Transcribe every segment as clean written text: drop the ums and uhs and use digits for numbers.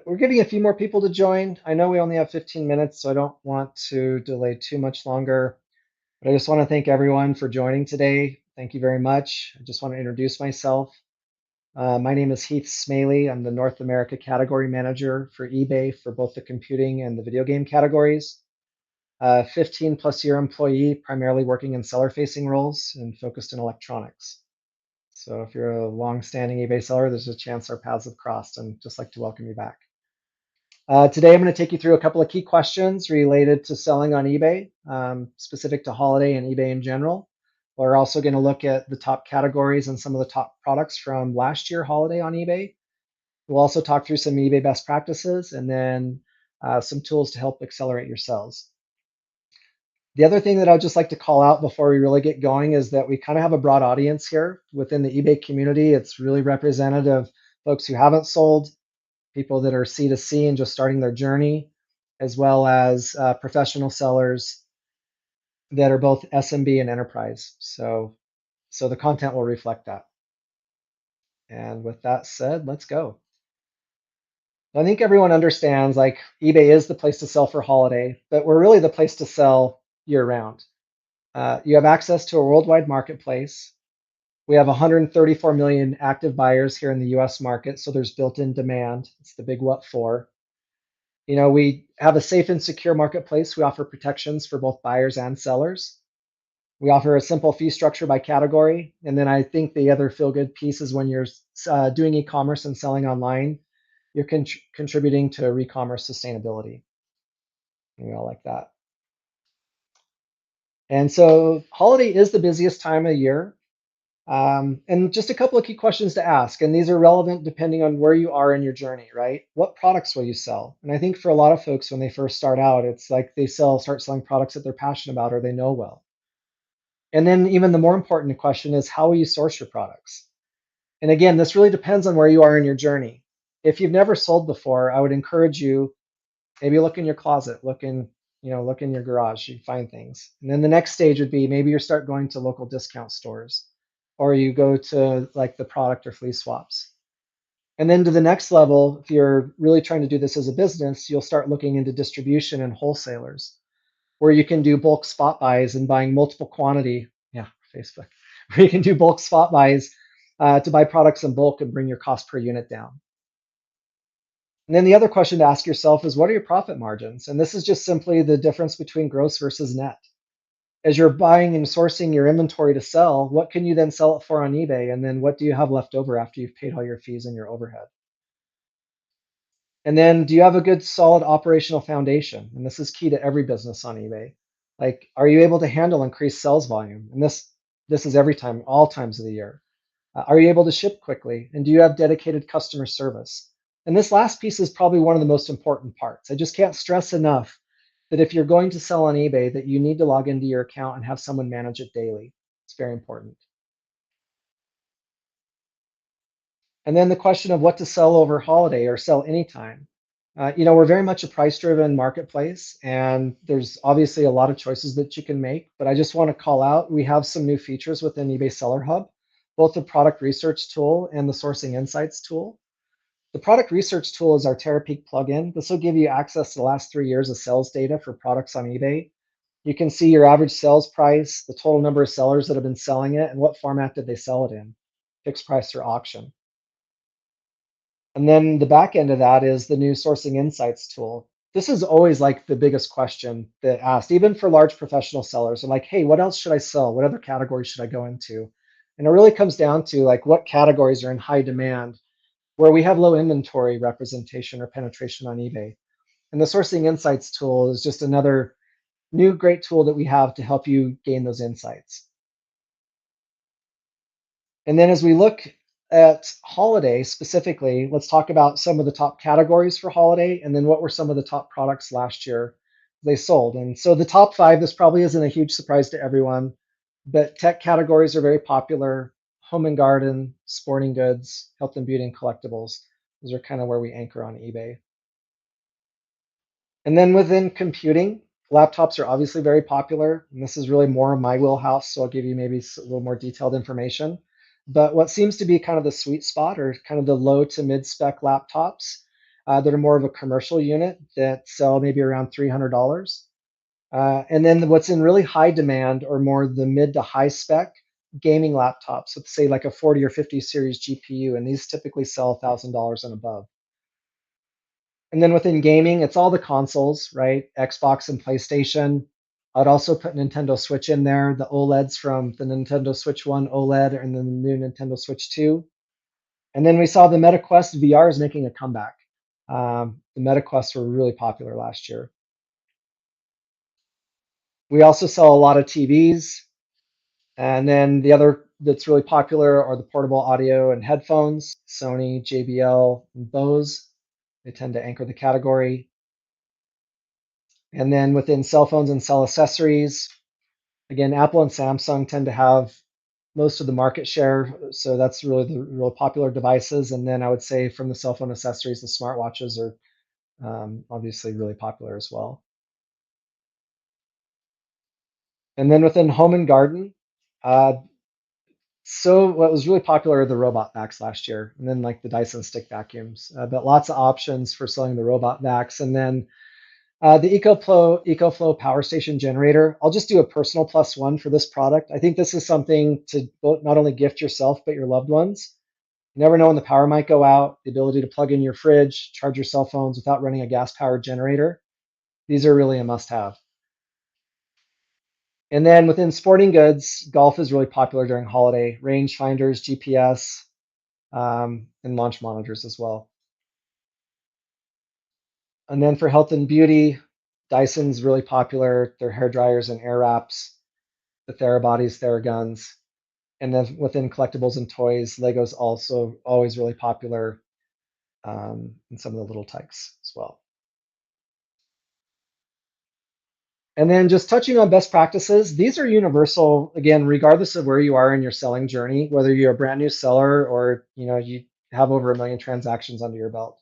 We're getting a few more people to join. I know we only have 15 minutes, so I don't want to delay too much longer. But I just want to thank everyone for joining today. Thank you very much. I just want to introduce myself. My name is Heath Smaley. I'm the North America Category Manager for eBay for both the computing and the video game categories. 15 plus year employee, primarily working in seller facing roles and focused in electronics. So if you're a long-standing eBay seller, there's a chance our paths have crossed, and just like to welcome you back. Today, I'm going to take you through a couple of key questions related to selling on eBay, specific to holiday and eBay in general. We're also going to look at the top categories and some of the top products from last year holiday on eBay. We'll also talk through some eBay best practices and then some tools to help accelerate your sales. The other thing that I'd just like to call out before we really get going is that we kind of have a broad audience here within the eBay community. It's really representative of folks who haven't sold, people that are C2C and just starting their journey, as well as professional sellers that are both SMB and enterprise. So the content will reflect that. And with that said, let's go. I think everyone understands like eBay is the place to sell for holiday, but we're really the place to sell year round. You have access to a worldwide marketplace. We have 134 million active buyers here in the US market, so there's built-in demand. It's the big what for. We have a safe and secure marketplace. We offer protections for both buyers and sellers. We offer a simple fee structure by category. And then I think the other feel good piece is when you're doing e-commerce and selling online, you're contributing to e-commerce sustainability. And we all like that. And so holiday is the busiest time of year. And just a couple of key questions to ask, and these are relevant depending on where you are in your journey, right? What products will you sell? And I think for a lot of folks, when they first start out, it's like they start selling products that they're passionate about or they know well. And then even the more important question is how will you source your products? And again, this really depends on where you are in your journey. If you've never sold before, I would encourage you, maybe look in your closet, look in your garage, you find things. And then the next stage would be maybe you start going to local discount stores or you go to like the product or fleece swaps. And then to the next level, if you're really trying to do this as a business, you'll start looking into distribution and wholesalers where you can do bulk spot buys and buying multiple quantity. Yeah, Facebook, where you can do bulk spot buys to buy products in bulk and bring your cost per unit down. And then the other question to ask yourself is what are your profit margins? And this is just simply the difference between gross versus net. As you're buying and sourcing your inventory to sell, what can you then sell it for on eBay? And then what do you have left over after you've paid all your fees and your overhead? And then do you have a good solid operational foundation? And this is key to every business on eBay. Like, are you able to handle increased sales volume? And this is every time, all times of the year. Are you able to ship quickly? And do you have dedicated customer service? And this last piece is probably one of the most important parts. I just can't stress enough that if you're going to sell on eBay, that you need to log into your account and have someone manage it daily. It's very important. And then the question of what to sell over holiday or sell anytime. We're very much a price-driven marketplace, and there's obviously a lot of choices that you can make. But I just want to call out, we have some new features within eBay Seller Hub, both the product research tool and the sourcing insights tool. The product research tool is our Terapeak plugin. This will give you access to the last 3 years of sales data for products on eBay. You can see your average sales price, the total number of sellers that have been selling it, and what format did they sell it in, fixed price or auction. And then the back end of that is the new sourcing insights tool. This is always like the biggest question that asked, even for large professional sellers. I'm like, hey, what else should I sell? What other categories should I go into? And it really comes down to like what categories are in high demand, where we have low inventory representation or penetration on eBay. And the sourcing insights tool is just another new great tool that we have to help you gain those insights. And then as we look at holiday specifically, let's talk about some of the top categories for holiday and then what were some of the top products last year they sold. And so the top five, this probably isn't a huge surprise to everyone, but tech categories are very popular. Home and garden, sporting goods, health and beauty and collectibles. Those are kind of where we anchor on eBay. And then within computing, laptops are obviously very popular. And this is really more of my wheelhouse, so I'll give you maybe a little more detailed information. But what seems to be kind of the sweet spot or kind of the low to mid spec laptops, that are more of a commercial unit that sell maybe around $300. And then what's in really high demand are more the mid to high spec gaming laptops with, say, like a 40 or 50 series GPU, and these typically sell $1,000 and above. And then within gaming, it's all the consoles, right? Xbox and PlayStation. I'd also put Nintendo Switch in there, the OLEDs from the Nintendo Switch 1 OLED and then the new Nintendo Switch 2. And then we saw the MetaQuest VR is making a comeback. The MetaQuests were really popular last year. We also sell a lot of TVs. And then the other that's really popular are the portable audio and headphones, Sony, JBL, and Bose. They tend to anchor the category. And then within cell phones and cell accessories, again, Apple and Samsung tend to have most of the market share. So that's really the real popular devices. And then I would say from the cell phone accessories, the smartwatches are obviously really popular as well. And then within home and garden, uh, so what was really popular are the robot vacs last year, and then like the Dyson stick vacuums. But lots of options for selling the robot vacs, and then the EcoFlow power station generator. I'll just do a personal plus one for this product. I think this is something to not only gift yourself but your loved ones. You never know when the power might go out. The ability to plug in your fridge, charge your cell phones without running a gas-powered generator. These are really a must-have. And then within sporting goods, golf is really popular during holiday. Range finders, GPS, and launch monitors as well. And then for health and beauty, Dyson's really popular. Their hair dryers and air wraps, the Therabodies, Theraguns. And then within collectibles and toys, Lego's also always really popular, and some of the little tykes as well. And then just touching on best practices, these are universal, again, regardless of where you are in your selling journey, whether you're a brand new seller or you have over 1 million transactions under your belt.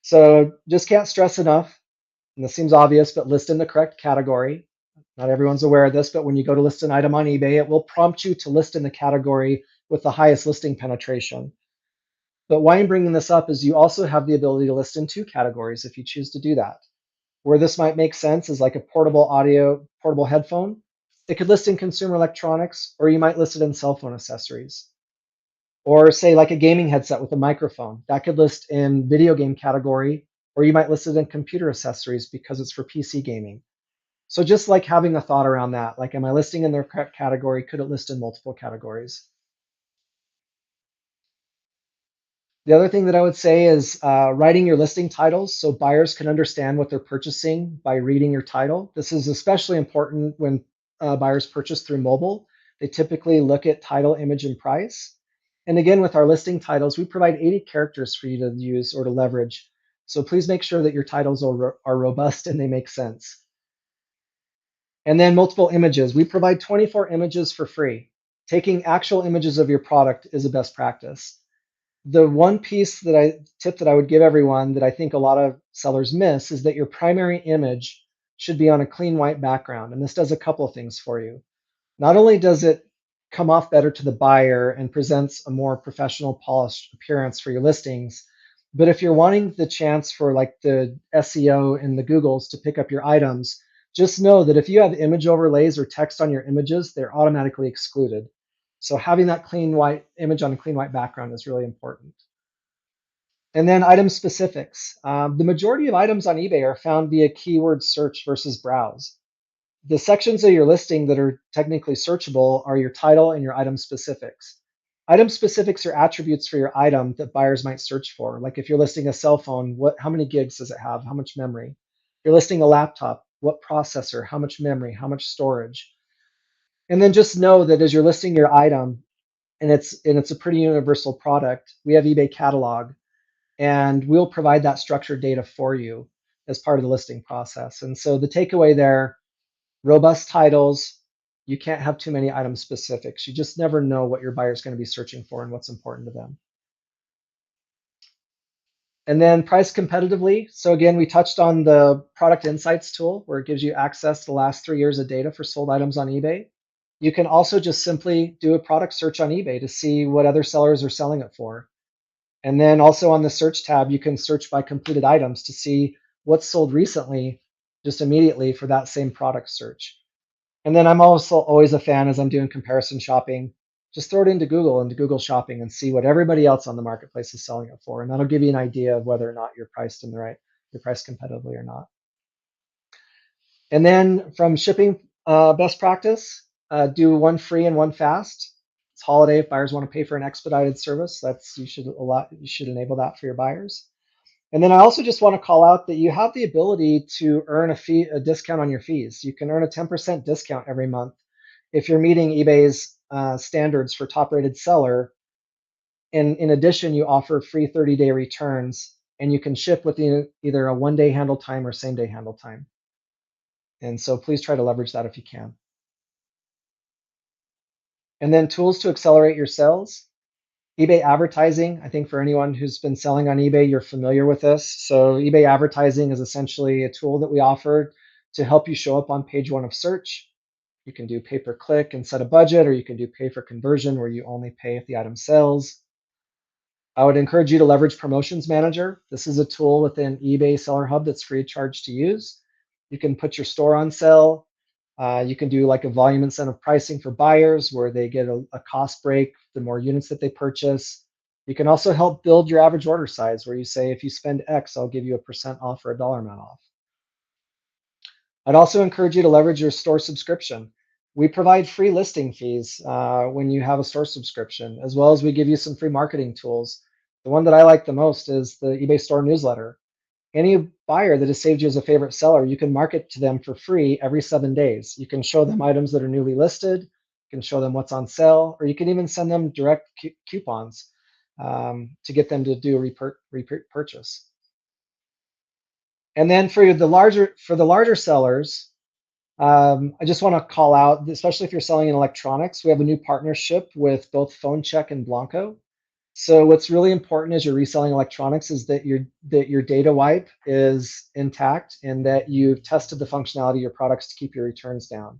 So just can't stress enough, and this seems obvious, but list in the correct category. Not everyone's aware of this, but when you go to list an item on eBay, it will prompt you to list in the category with the highest listing penetration. But why I'm bringing this up is you also have the ability to list in 2 categories if you choose to do that. Where this might make sense is like a portable audio, portable headphone. It could list in consumer electronics, or you might list it in cell phone accessories. Or say like a gaming headset with a microphone. That could list in video game category, or you might list it in computer accessories because it's for PC gaming. So just like having a thought around that, like, am I listing in the correct category? Could it list in multiple categories? The other thing that I would say is writing your listing titles so buyers can understand what they're purchasing by reading your title. This is especially important when buyers purchase through mobile. They typically look at title, image, and price. And again, with our listing titles, we provide 80 characters for you to use or to leverage. So please make sure that your titles are robust and they make sense. And then multiple images. We provide 24 images for free. Taking actual images of your product is a best practice. The one piece that tip that I would give everyone that I think a lot of sellers miss is that your primary image should be on a clean white background. And this does a couple of things for you. Not only does it come off better to the buyer and presents a more professional, polished appearance for your listings, but if you're wanting the chance for like the SEO and the Googles to pick up your items, just know that if you have image overlays or text on your images, they're automatically excluded. So having that clean white image on a clean white background is really important. And then item specifics. The majority of items on eBay are found via keyword search versus browse. The sections of your listing that are technically searchable are your title and your item specifics. Item specifics are attributes for your item that buyers might search for. Like if you're listing a cell phone, how many gigs does it have? How much memory? If you're listing a laptop, what processor? How much memory? How much storage? And then just know that as you're listing your item, and it's a pretty universal product, we have eBay catalog, and we'll provide that structured data for you as part of the listing process. And so the takeaway there, robust titles, you can't have too many item specifics. You just never know what your buyer is going to be searching for and what's important to them. And then price competitively. So again, we touched on the product insights tool where it gives you access to the last 3 years of data for sold items on eBay. You can also just simply do a product search on eBay to see what other sellers are selling it for. And then also on the search tab, you can search by completed items to see what's sold recently just immediately for that same product search. And then I'm also always a fan as I'm doing comparison shopping. Just throw it into Google Shopping and see what everybody else on the marketplace is selling it for. And that'll give you an idea of whether or not you're priced competitively or not. And then from shipping best practice, do one free and one fast. It's holiday. If buyers want to pay for an expedited service, you should enable that for your buyers. And then I also just want to call out that you have the ability to earn a discount on your fees. You can earn a 10% discount every month if you're meeting eBay's standards for top rated seller. And in addition, you offer free 30-day returns and you can ship with either a 1 day handle time or same day handle time. And so please try to leverage that if you can. And then tools to accelerate your sales. eBay advertising, I think for anyone who's been selling on eBay, you're familiar with this. So eBay advertising is essentially a tool that we offer to help you show up on page one of search. You can do pay per click and set a budget, or you can do pay for conversion where you only pay if the item sells. I would encourage you to leverage Promotions Manager. This is a tool within eBay Seller Hub that's free of charge to use. You can put your store on sale. You can do like a volume incentive pricing for buyers where they get a cost break the more units that they purchase. You can also help build your average order size where you say, if you spend X, I'll give you a percent off or a dollar amount off. I'd also encourage you to leverage your store subscription. We provide free listing fees when you have a store subscription, as well as we give you some free marketing tools. The one that I like the most is the eBay Store newsletter. Any buyer that has saved you as a favorite seller, you can market to them for free every 7 days. You can show them items that are newly listed, you can show them what's on sale, or you can even send them direct coupons to get them to do a repeat purchase. And then for the larger sellers, I just want to call out, especially if you're selling in electronics, we have a new partnership with both PhoneCheck and Blanco. So what's really important as you're reselling electronics is that your data wipe is intact and that you've tested the functionality of your products to keep your returns down.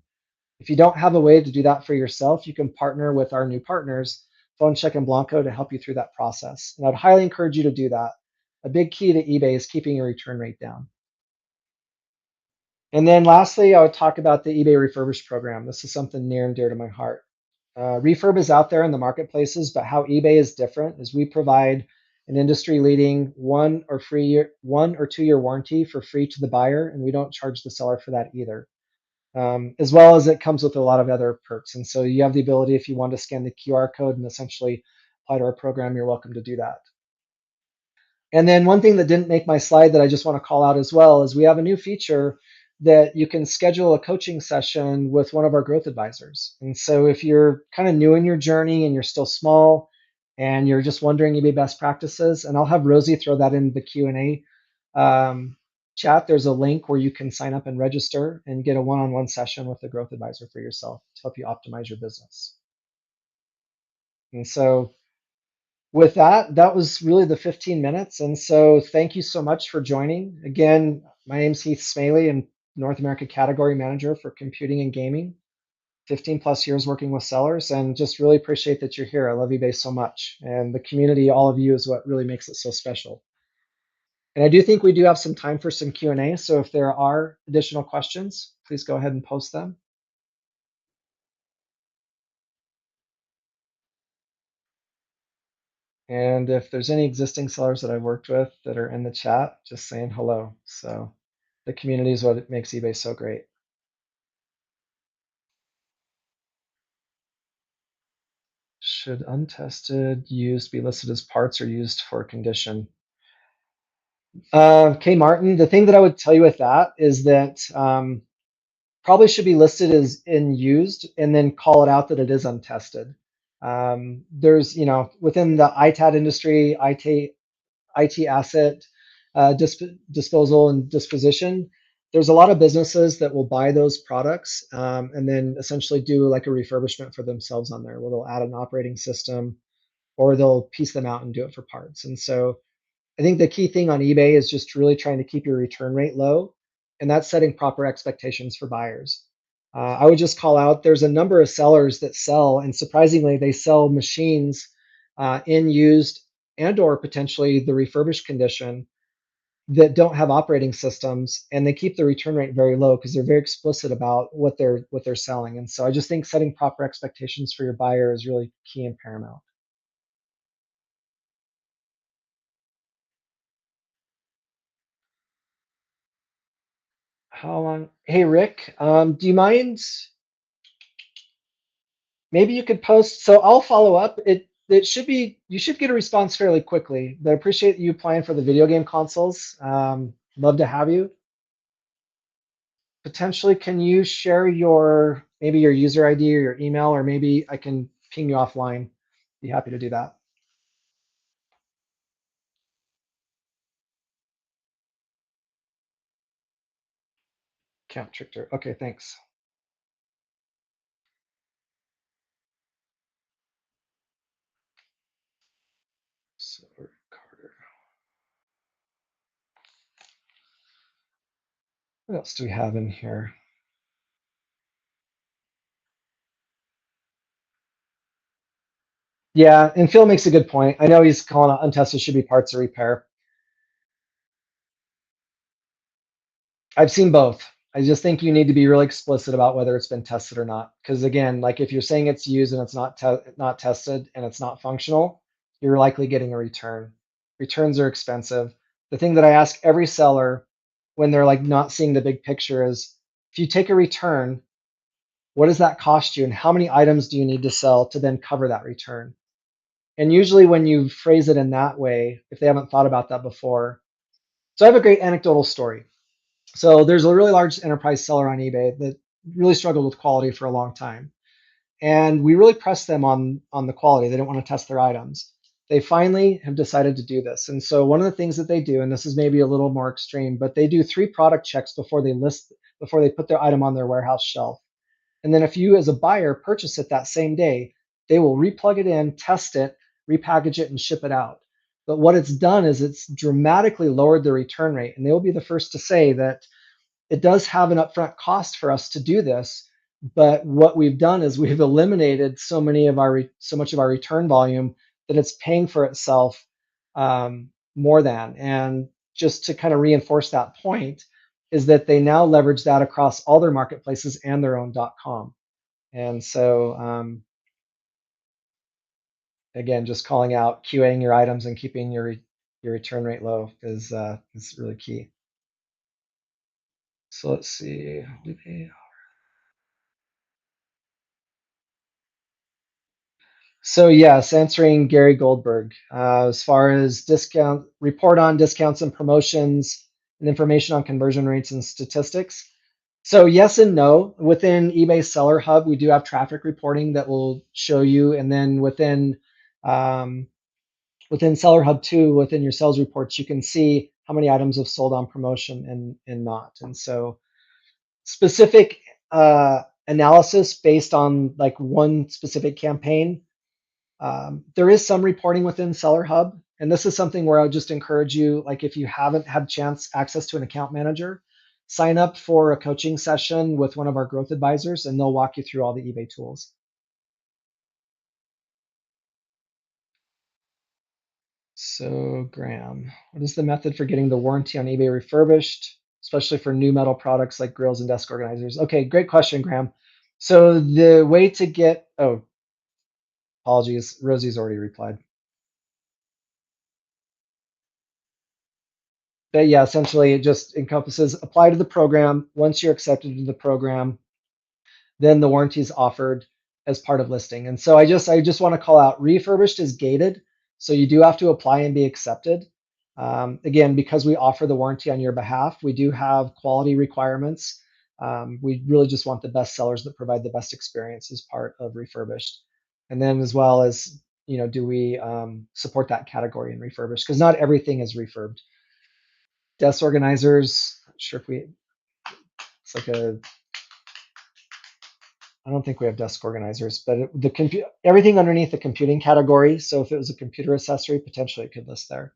If you don't have a way to do that for yourself, you can partner with our new partners, PhoneCheck and Blanco, to help you through that process. And I'd highly encourage you to do that. A big key to eBay is keeping your return rate down. And then lastly, I would talk about the eBay Refurbish program. This is something near and dear to my heart. Refurb is out there in the marketplaces, but how eBay is different is we provide an industry-leading 1 or 2 year warranty for free to the buyer, and we don't charge the seller for that either. As well as it comes with a lot of other perks. And so you have the ability, if you want to scan the QR code and essentially apply to our program, you're welcome to do that. And then one thing that didn't make my slide that I just want to call out as well is we have a new feature that you can schedule a coaching session with one of our growth advisors. And so if you're kind of new in your journey and you're still small and you're just wondering eBay best practices, and I'll have Rosie throw that in the Q&A chat. There's a link where you can sign up and register and get a one-on-one session with a growth advisor for yourself to help you optimize your business. And so with that, that was really the 15 minutes. And so thank you so much for joining. Again, my name's Heath Smaley and North America Category Manager for Computing and Gaming. 15 plus years working with sellers, and just really appreciate that you're here. I love eBay so much. And the community, all of you, is what really makes it so special. And I do think we do have some time for some Q&A. So if there are additional questions, please go ahead and post them. And if there's any existing sellers that I've worked with that are in the chat, just saying hello. So the community is what makes eBay so great. Should untested used be listed as parts or used for condition? K. Martin, the thing that I would tell you with that is that probably should be listed as in used and then call it out that it is untested. There's, within the ITAD industry, IT asset disposal and disposition, there's a lot of businesses that will buy those products and then essentially do like a refurbishment for themselves on there, where they'll add an operating system or they'll piece them out and do it for parts. And so I think the key thing on eBay is just really trying to keep your return rate low, and that's setting proper expectations for buyers. I would just call out there's a number of sellers that sell, and surprisingly, they sell machines in used and or potentially the refurbished condition that don't have operating systems, and they keep the return rate very low because they're very explicit about what they're selling. And so I just think setting proper expectations for your buyer is really key and paramount. How long? Hey Rick, do you mind? Maybe you could post. So I'll follow up. It should be you should get a response fairly quickly. But I appreciate you applying for the video game consoles. Love to have you. Potentially, can you share your maybe your user ID or your email, or maybe I can ping you offline. Be happy to do that. Camp Trickster. Okay, thanks. So, Carter. What else do we have in here? Yeah, and Phil makes a good point. I know he's calling out untested should be parts of repair. I've seen both. I just think you need to be really explicit about whether it's been tested or not. Because again, like if you're saying it's used and it's not tested and it's not functional, you're likely getting a return. Returns are expensive. The thing that I ask every seller when they're like not seeing the big picture is, if you take a return, what does that cost you, and how many items do you need to sell to then cover that return? And usually when you phrase it in that way, if they haven't thought about that before. So I have a great anecdotal story. So there's a really large enterprise seller on eBay that really struggled with quality for a long time. And we really pressed them on the quality. They didn't want to test their items. They finally have decided to do this. And so one of the things that they do, and this is maybe a little more extreme, but they do 3 product checks before they put their item on their warehouse shelf. And then if you as a buyer purchase it that same day, they will replug it in, test it, repackage it, and ship it out. But what it's done is it's dramatically lowered the return rate. And they will be the first to say that it does have an upfront cost for us to do this, but what we've done is we've eliminated so much of our return volume that it's paying for itself, more than. And just to kind of reinforce that point is that they now leverage that across all their marketplaces and their own .com. And so again, just calling out QAing your items and keeping your return rate low is really key. So let's see. So yes, answering Gary Goldberg, as far as discount report on discounts and promotions and information on conversion rates and statistics. So yes and no. Within eBay Seller Hub, we do have traffic reporting that will show you, and then um, within Seller Hub 2, within your sales reports, you can see how many items have sold on promotion and not. And so specific analysis based on like one specific campaign, there is some reporting within Seller Hub, and this is something where I would just encourage you, like if you haven't had chance access to an account manager, sign up for a coaching session with one of our growth advisors, and they'll walk you through all the eBay tools. So Graham, what is the method for getting the warranty on eBay refurbished, especially for new metal products like grills and desk organizers? Okay, great question, Graham. So the way to get, oh, apologies, Rosie's already replied. But yeah, essentially it just encompasses apply to the program. Once you're accepted to the program, then the warranty is offered as part of listing. And so I just want to call out refurbished is gated, so you do have to apply and be accepted. Again, because we offer the warranty on your behalf, we do have quality requirements. We really just want the best sellers that provide the best experience as part of refurbished. And then as well as, do we support that category in refurbished? Because not everything is refurbed. Desk organizers, not sure if we, it's like a, I don't think we have desk organizers, but everything underneath the computing category. So if it was a computer accessory, potentially it could list there.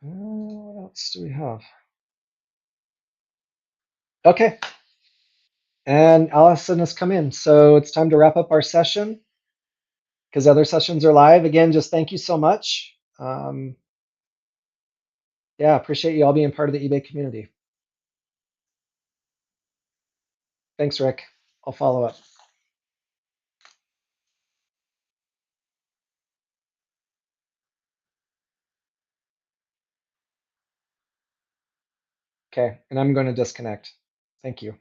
What else do we have? Okay. And Allison has come in. So it's time to wrap up our session because other sessions are live. Again, just thank you so much. Yeah, appreciate you all being part of the eBay community. Thanks, Rick. I'll follow up. Okay, and I'm going to disconnect. Thank you.